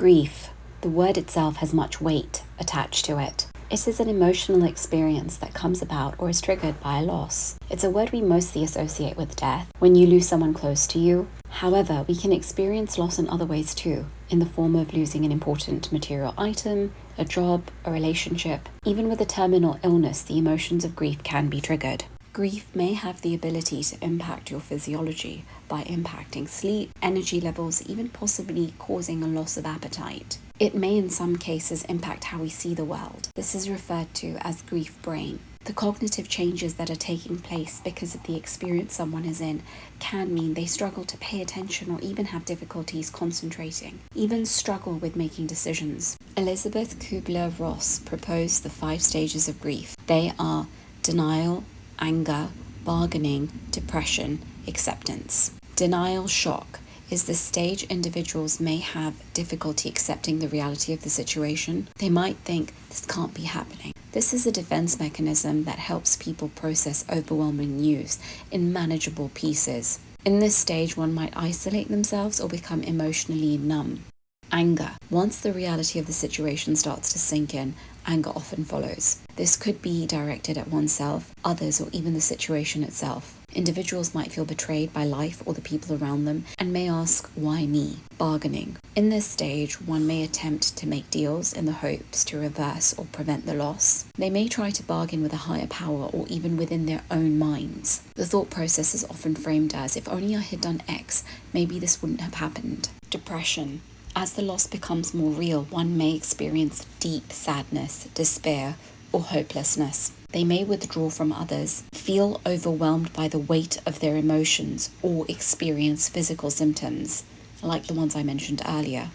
Grief. The word itself has much weight attached to it. It is an emotional experience that comes about or is triggered by a loss. It's a word we mostly associate with death, when you lose someone close to you. However, we can experience loss in other ways too, in the form of losing an important material item, a job, a relationship. Even with a terminal illness, the emotions of grief can be triggered. Grief may have the ability to impact your physiology by impacting sleep, energy levels, even possibly causing a loss of appetite. It may in some cases impact how we see the world. This is referred to as grief brain. The cognitive changes that are taking place because of the experience someone is in can mean they struggle to pay attention or even have difficulties concentrating, even struggle with making decisions. Elisabeth Kubler-Ross proposed the 5 stages of grief. They are denial, anger, bargaining, depression, acceptance. Denial shock is the stage individuals may have difficulty accepting the reality of the situation. They might think, this can't be happening. This is a defense mechanism that helps people process overwhelming news in manageable pieces. In this stage, one might isolate themselves or become emotionally numb. Anger. Once the reality of the situation starts to sink in, anger often follows. This could be directed at oneself, others, or even the situation itself. Individuals might feel betrayed by life or the people around them and may ask, why me? Bargaining. In this stage, one may attempt to make deals in the hopes to reverse or prevent the loss. They may try to bargain with a higher power or even within their own minds. The thought process is often framed as, if only I had done X, maybe this wouldn't have happened. Depression. As the loss becomes more real, one may experience deep sadness, despair, or hopelessness. They may withdraw from others, feel overwhelmed by the weight of their emotions, or experience physical symptoms, like the ones I mentioned earlier.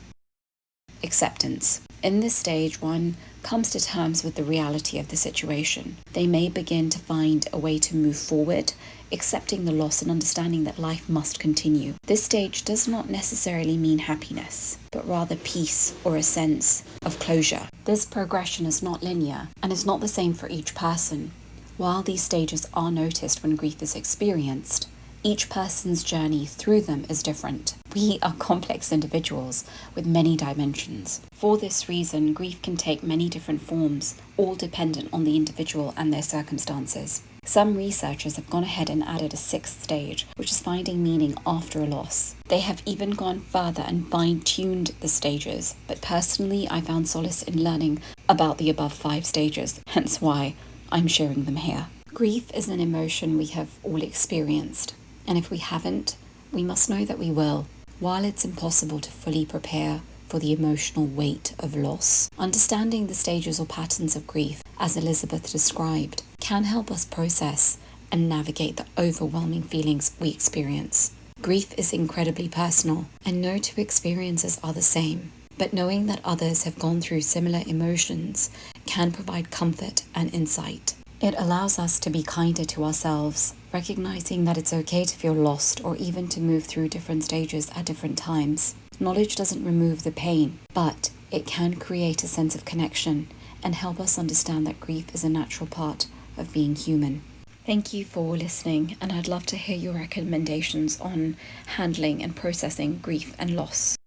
Acceptance. In this stage, one comes to terms with the reality of the situation. They may begin to find a way to move forward, accepting the loss and understanding that life must continue. This stage does not necessarily mean happiness, but rather peace or a sense of closure. This progression is not linear and is not the same for each person. While these stages are noticed when grief is experienced, each person's journey through them is different. We are complex individuals with many dimensions. For this reason, grief can take many different forms, all dependent on the individual and their circumstances. Some researchers have gone ahead and added a 6th stage, which is finding meaning after a loss. They have even gone further and fine-tuned the stages, but personally I found solace in learning about the above 5 stages, hence why I'm sharing them here. Grief is an emotion we have all experienced. And if we haven't, we must know that we will. While it's impossible to fully prepare for the emotional weight of loss, understanding the stages or patterns of grief, as Elisabeth described, can help us process and navigate the overwhelming feelings we experience. Grief is incredibly personal, and no 2 experiences are the same. But knowing that others have gone through similar emotions can provide comfort and insight. It allows us to be kinder to ourselves, recognizing that it's okay to feel lost or even to move through different stages at different times. Knowledge doesn't remove the pain, but it can create a sense of connection and help us understand that grief is a natural part of being human. Thank you for listening, and I'd love to hear your recommendations on handling and processing grief and loss.